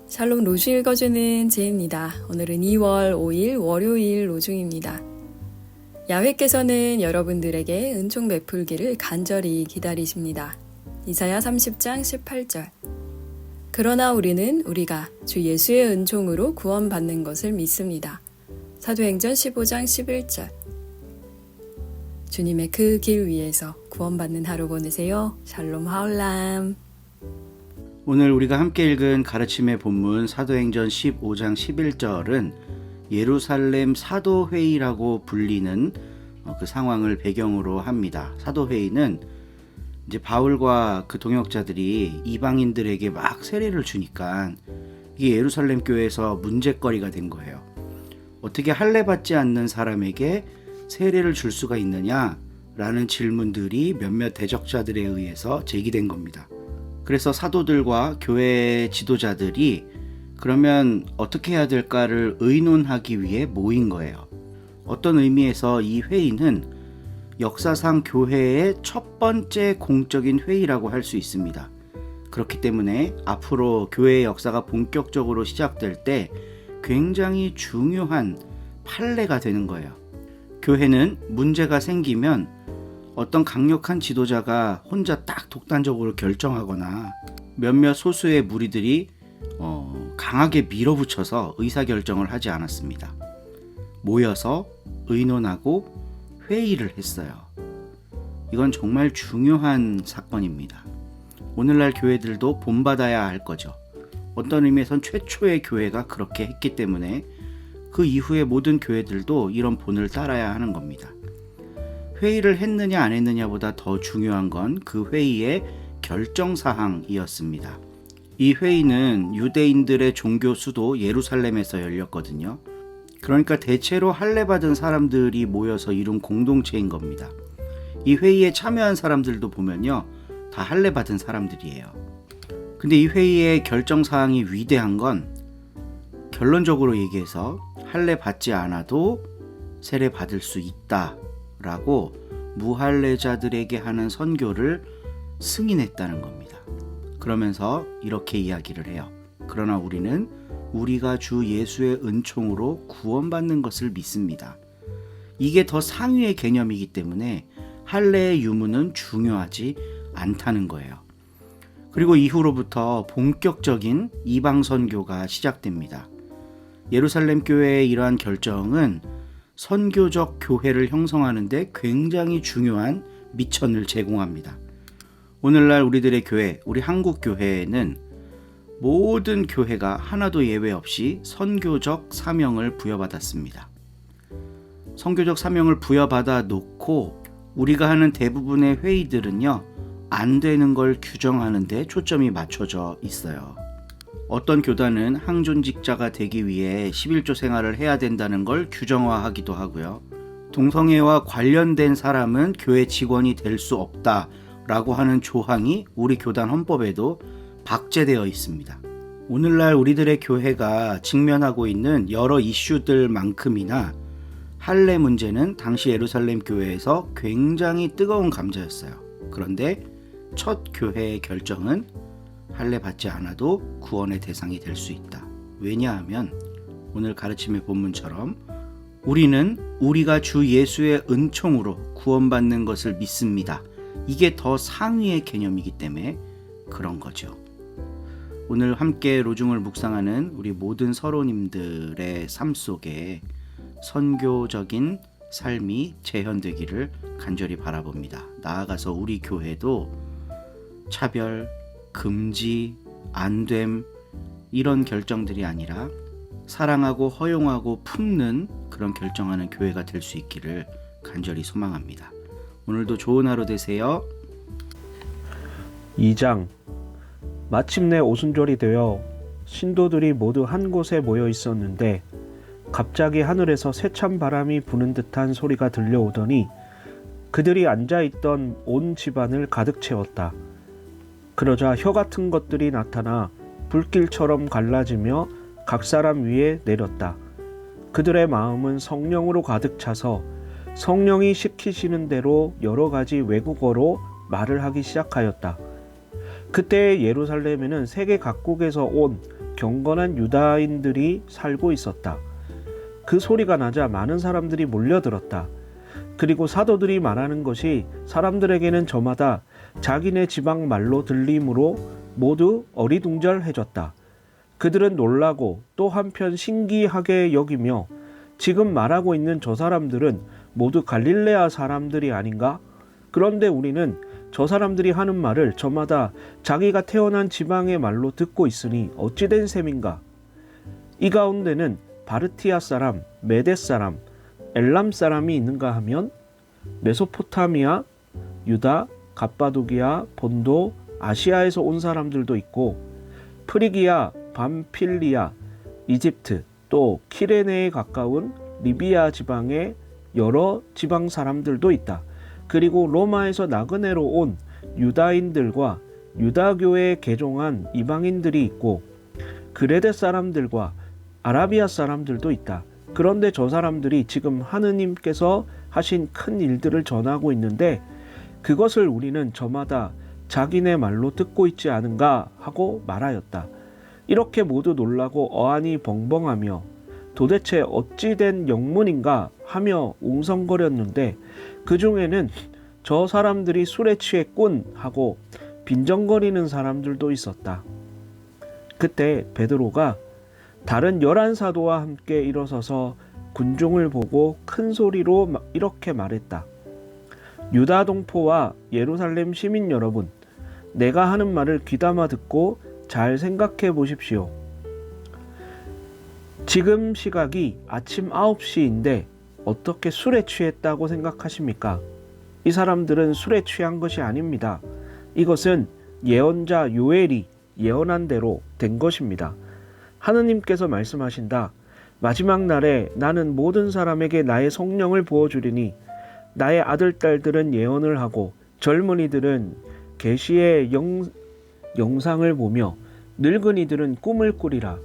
샬롬 로중 읽어주는 제입니다. 오늘은 2월 5일 월요일 로중입니다. 야훼께서는 여러분들에게 은총 베풀기를 간절히 기다리십니다. 이사야 30장 18절. 그러나 우리는 우리가 주 예수의 은총으로 구원받는 것을 믿습니다. 사도행전 15장 11절. 주님의 그 길 위에서 구원받는 하루 보내세요. 샬롬 하올람. 오늘 우리가 함께 읽은 가르침의 본문 사도행전 15장 11절은 예루살렘 사도회의라고 불리는 그 상황을 배경으로 합니다. 사도회의는 이제 바울과 그 동역자들이 이방인들에게 막 세례를 주니까 이게 예루살렘 교회에서 문제거리가 된 거예요. 어떻게 할례 받지 않는 사람에게 세례를 줄 수가 있느냐라는 질문들이 몇몇 대적자들에 의해서 제기된 겁니다. 그래서 사도들과 교회 지도자들이 그러면 어떻게 해야 될까를 의논하기 위해 모인 거예요. 어떤 의미에서 이 회의는 역사상 교회의 첫 번째 공적인 회의라고 할 수 있습니다. 그렇기 때문에 앞으로 교회의 역사가 본격적으로 시작될 때 굉장히 중요한 판례가 되는 거예요. 교회는 문제가 생기면 어떤 강력한 지도자가 혼자 딱 독단적으로 결정하거나 몇몇 소수의 무리들이 강하게 밀어붙여서 의사결정을 하지 않았습니다. 모여서 의논하고 회의를 했어요. 이건 정말 중요한 사건입니다. 오늘날 교회들도 본받아야 할 거죠. 어떤 의미에선 최초의 교회가 그렇게 했기 때문에 그 이후의 모든 교회들도 이런 본을 따라야 하는 겁니다. 회의를 했느냐 안 했느냐보다 더 중요한 건 그 회의의 결정사항이었습니다. 이 회의는 유대인들의 종교 수도 예루살렘에서 열렸거든요. 그러니까 대체로 할례 받은 사람들이 모여서 이룬 공동체인 겁니다. 이 회의에 참여한 사람들도 보면요, 다 할례 받은 사람들이에요. 근데 이 회의의 결정사항이 위대한 건 결론적으로 얘기해서 할례 받지 않아도 세례 받을 수 있다 라고 무할례자들에게 하는 선교를 승인했다는 겁니다. 그러면서 이렇게 이야기를 해요. 그러나 우리는 우리가 주 예수의 은총으로 구원받는 것을 믿습니다. 이게 더 상위의 개념이기 때문에 할례의 유무는 중요하지 않다는 거예요. 그리고 이후로부터 본격적인 이방 선교가 시작됩니다. 예루살렘 교회의 이러한 결정은 선교적 교회를 형성하는 데 굉장히 중요한 미천을 제공합니다. 오늘날 우리들의 교회, 우리 한국 교회에는 모든 교회가 하나도 예외 없이 선교적 사명을 부여받았습니다. 선교적 사명을 부여받아 놓고 우리가 하는 대부분의 회의들은요, 안 되는 걸 규정하는 데 초점이 맞춰져 있어요. 어떤 교단은 항존직자가 되기 위해 11조 생활을 해야 된다는 걸 규정화하기도 하고요. 동성애와 관련된 사람은 교회 직원이 될 수 없다라고 하는 조항이 우리 교단 헌법에도 박제되어 있습니다. 오늘날 우리들의 교회가 직면하고 있는 여러 이슈들만큼이나 할례 문제는 당시 예루살렘 교회에서 굉장히 뜨거운 감자였어요. 그런데 첫 교회의 결정은 할례 받지 않아도 구원의 대상이 될 수 있다. 왜냐하면 오늘 가르침의 본문처럼 우리는 우리가 주 예수의 은총으로 구원받는 것을 믿습니다. 이게 더 상위의 개념이기 때문에 그런 거죠. 오늘 함께 로중을 묵상하는 우리 모든 서로님들의 삶 속에 선교적인 삶이 재현되기를 간절히 바라봅니다. 나아가서 우리 교회도 차별, 금지, 안됨 이런 결정들이 아니라 사랑하고 허용하고 품는 그런 결정하는 교회가 될 수 있기를 간절히 소망합니다. 오늘도 좋은 하루 되세요. 2장. 마침내 오순절이 되어 신도들이 모두 한 곳에 모여 있었는데 갑자기 하늘에서 세찬 바람이 부는 듯한 소리가 들려오더니 그들이 앉아있던 온 집안을 가득 채웠다. 그러자 혀 같은 것들이 나타나 불길처럼 갈라지며 각 사람 위에 내렸다. 그들의 마음은 성령으로 가득 차서 성령이 시키시는 대로 여러 가지 외국어로 말을 하기 시작하였다. 그때 예루살렘에는 세계 각국에서 온 경건한 유다인들이 살고 있었다. 그 소리가 나자 많은 사람들이 몰려들었다. 그리고 사도들이 말하는 것이 사람들에게는 저마다 자기네 지방 말로 들리므로 모두 어리둥절해졌다. 그들은 놀라고 또 한편 신기하게 여기며 지금 말하고 있는 저 사람들은 모두 갈릴레아 사람들이 아닌가? 그런데 우리는 저 사람들이 하는 말을 저마다 자기가 태어난 지방의 말로 듣고 있으니 어찌 된 셈인가? 이 가운데는 바르티아 사람, 메데 사람, 엘람 사람이 있는가 하면 메소포타미아, 유다, 갑바도기아, 본도, 아시아에서 온 사람들도 있고 프리기아, 밤필리아, 이집트, 또 키레네에 가까운 리비아 지방의 여러 지방 사람들도 있다. 그리고 로마에서 나그네로 온 유다인들과 유다교에 개종한 이방인들이 있고 그레데 사람들과 아라비아 사람들도 있다. 그런데 저 사람들이 지금 하느님께서 하신 큰 일들을 전하고 있는데 그것을 우리는 저마다 자기네 말로 듣고 있지 않은가 하고 말하였다. 이렇게 모두 놀라고 어안이 벙벙하며 도대체 어찌 된 영문인가 하며 웅성거렸는데 그 중에는 저 사람들이 술에 취했군 하고 빈정거리는 사람들도 있었다. 그때 베드로가 다른 11사도와 함께 일어서서 군중을 보고 큰 소리로 이렇게 말했다. 유다 동포와 예루살렘 시민 여러분, 내가 하는 말을 귀담아 듣고 잘 생각해 보십시오. 지금 시각이 아침 9시인데 어떻게 술에 취했다고 생각하십니까? 이 사람들은 술에 취한 것이 아닙니다. 이것은 예언자 요엘이 예언한 대로 된 것입니다. 하느님께서 말씀하신다. 마지막 날에 나는 모든 사람에게 나의 성령을 부어주리니 나의 아들 딸들은 예언을 하고 젊은이들은 계시의 영상을 보며 늙은이들은 꿈을 꾸리라.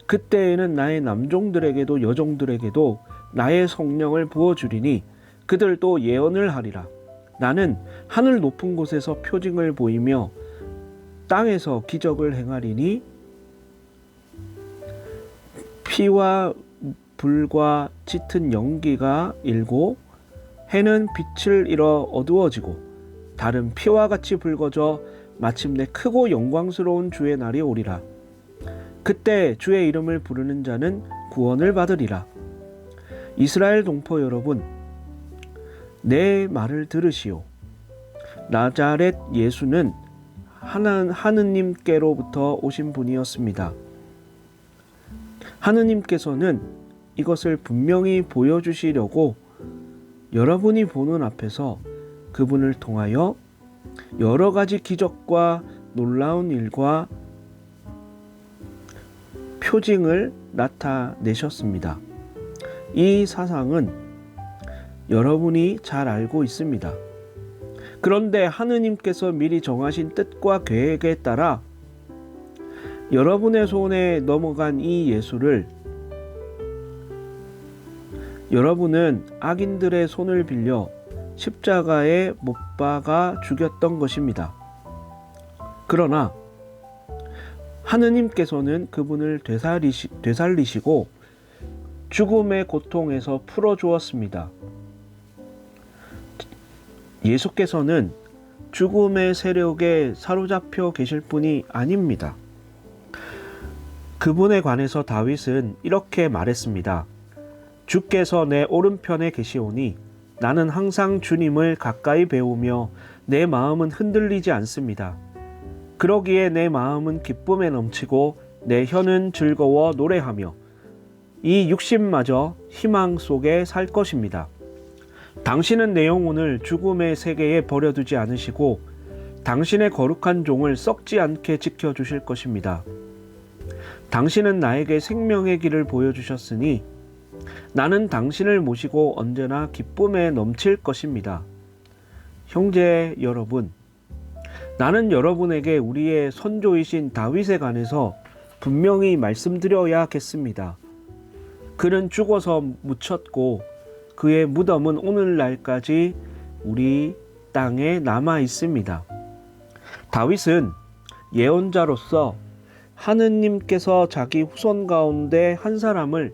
그때에는 나의 남종들에게도 여종들에게도 나의 성령을 부어주리니 그들도 예언을 하리라. 나는 하늘 높은 곳에서 표징을 보이며 땅에서 기적을 행하리니 피와 불과 짙은 연기가 일고 해는 빛을 잃어 어두워지고 달은 피와 같이 붉어져 마침내 크고 영광스러운 주의 날이 오리라. 그때 주의 이름을 부르는 자는 구원을 받으리라. 이스라엘 동포 여러분, 내 말을 들으시오. 나자렛 예수는 하느님께로부터 오신 분이었습니다. 하느님께서는 이것을 분명히 보여주시려고 여러분이 보는 앞에서 그분을 통하여 여러 가지 기적과 놀라운 일과 표징을 나타내셨습니다. 이 사상은 여러분이 잘 알고 있습니다. 그런데 하느님께서 미리 정하신 뜻과 계획에 따라 여러분의 손에 넘어간 이 예수를 여러분은 악인들의 손을 빌려 십자가에 못 박아 죽였던 것입니다. 그러나 하느님께서는 그분을 되살리시고 죽음의 고통에서 풀어주었습니다. 예수께서는 죽음의 세력에 사로잡혀 계실 분이 아닙니다. 그분에 관해서 다윗은 이렇게 말했습니다. 주께서 내 오른편에 계시오니 나는 항상 주님을 가까이 배우며 내 마음은 흔들리지 않습니다. 그러기에 내 마음은 기쁨에 넘치고 내 혀는 즐거워 노래하며 이 육신마저 희망 속에 살 것입니다. 당신은 내 영혼을 죽음의 세계에 버려두지 않으시고 당신의 거룩한 종을 썩지 않게 지켜주실 것입니다. 당신은 나에게 생명의 길을 보여주셨으니 나는 당신을 모시고 언제나 기쁨에 넘칠 것입니다. 형제 여러분, 나는 여러분에게 우리의 선조이신 다윗에 관해서 분명히 말씀드려야겠습니다. 그는 죽어서 묻혔고 그의 무덤은 오늘날까지 우리 땅에 남아 있습니다. 다윗은 예언자로서 하느님께서 자기 후손 가운데 한 사람을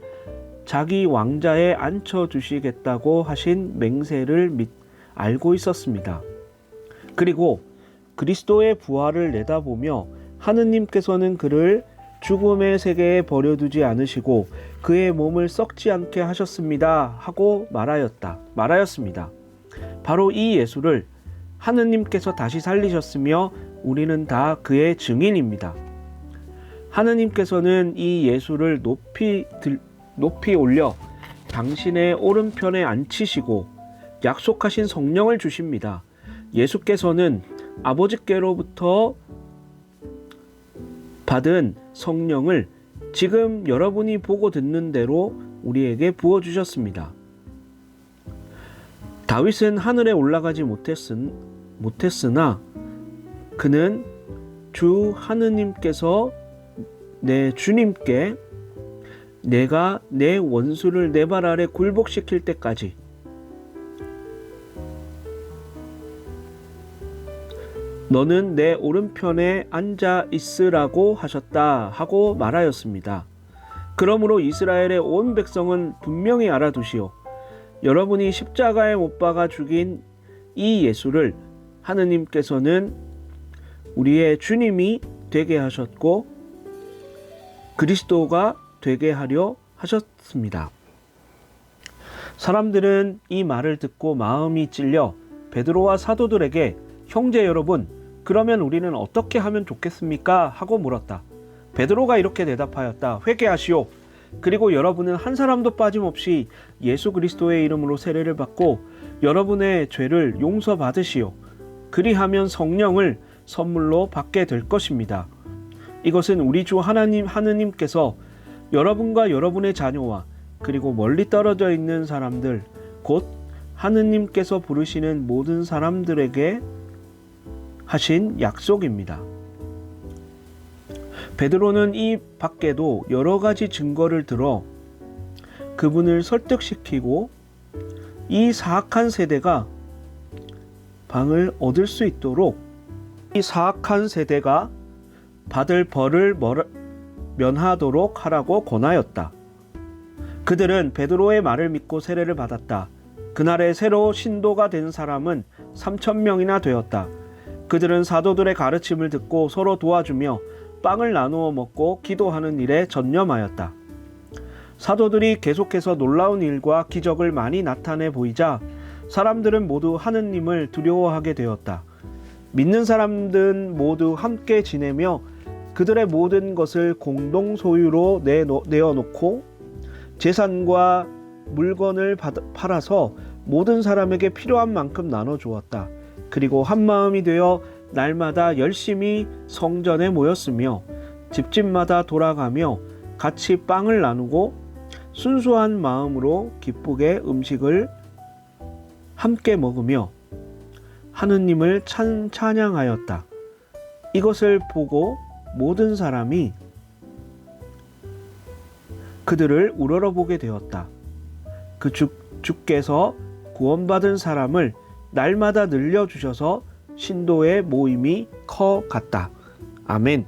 자기 왕자에 앉혀주시겠다고 하신 맹세를 알고 있었습니다. 그리고 그리스도의 부활을 내다보며 하느님께서는 그를 죽음의 세계에 버려두지 않으시고 그의 몸을 썩지 않게 하셨습니다 하고 말하였습니다. 바로 이 예수를 하느님께서 다시 살리셨으며 우리는 다 그의 증인입니다. 하느님께서는 이 예수를 높이 올려 당신의 오른편에 앉히시고 약속하신 성령을 주십니다. 예수께서는 아버지께로부터 받은 성령을 지금 여러분이 보고 듣는 대로 우리에게 부어주셨습니다. 다윗은 하늘에 올라가지 못했으나 그는 주 하느님께서 내 주님께 내가 내 원수를 내 발 아래 굴복시킬 때까지 너는 내 오른편에 앉아 있으라고 하셨다 하고 말하였습니다. 그러므로 이스라엘의 온 백성은 분명히 알아두시오. 여러분이 십자가에 못 박아 죽인 이 예수를 하느님께서는 우리의 주님이 되게 하셨고 그리스도가 되게 하려 하셨습니다. 사람들은 이 말을 듣고 마음이 찔려 베드로와 사도들에게 형제 여러분, 그러면 우리는 어떻게 하면 좋겠습니까? 하고 물었다. 베드로가 이렇게 대답하였다. 회개하시오. 그리고 여러분은 한 사람도 빠짐없이 예수 그리스도의 이름으로 세례를 받고 여러분의 죄를 용서받으시오. 그리하면 성령을 선물로 받게 될 것입니다. 이것은 우리 주 하느님께서 여러분과 여러분의 자녀와 그리고 멀리 떨어져 있는 사람들, 곧 하느님께서 부르시는 모든 사람들에게 하신 약속입니다. 베드로는 이 밖에도 여러 가지 증거를 들어 그분을 설득시키고 이 사악한 세대가 방을 얻을 수 있도록 이 사악한 세대가 받을 벌을 면하도록 하라고 권하였다. 그들은 베드로의 말을 믿고 세례를 받았다. 그날에 새로 신도가 된 사람은 3,000명이나 되었다. 그들은 사도들의 가르침을 듣고 서로 도와주며 빵을 나누어 먹고 기도하는 일에 전념하였다. 사도들이 계속해서 놀라운 일과 기적을 많이 나타내 보이자 사람들은 모두 하느님을 두려워하게 되었다. 믿는 사람들은 모두 함께 지내며 그들의 모든 것을 공동 소유로 내어놓고 재산과 물건을 팔아서 모든 사람에게 필요한 만큼 나눠주었다. 그리고 한 마음이 되어 날마다 열심히 성전에 모였으며 집집마다 돌아가며 같이 빵을 나누고 순수한 마음으로 기쁘게 음식을 함께 먹으며 하느님을 찬양하였다. 이것을 보고 모든 사람이 그들을 우러러보게 되었다. 그 주께서 구원받은 사람을 날마다 늘려주셔서 신도의 모임이 커갔다. 아멘.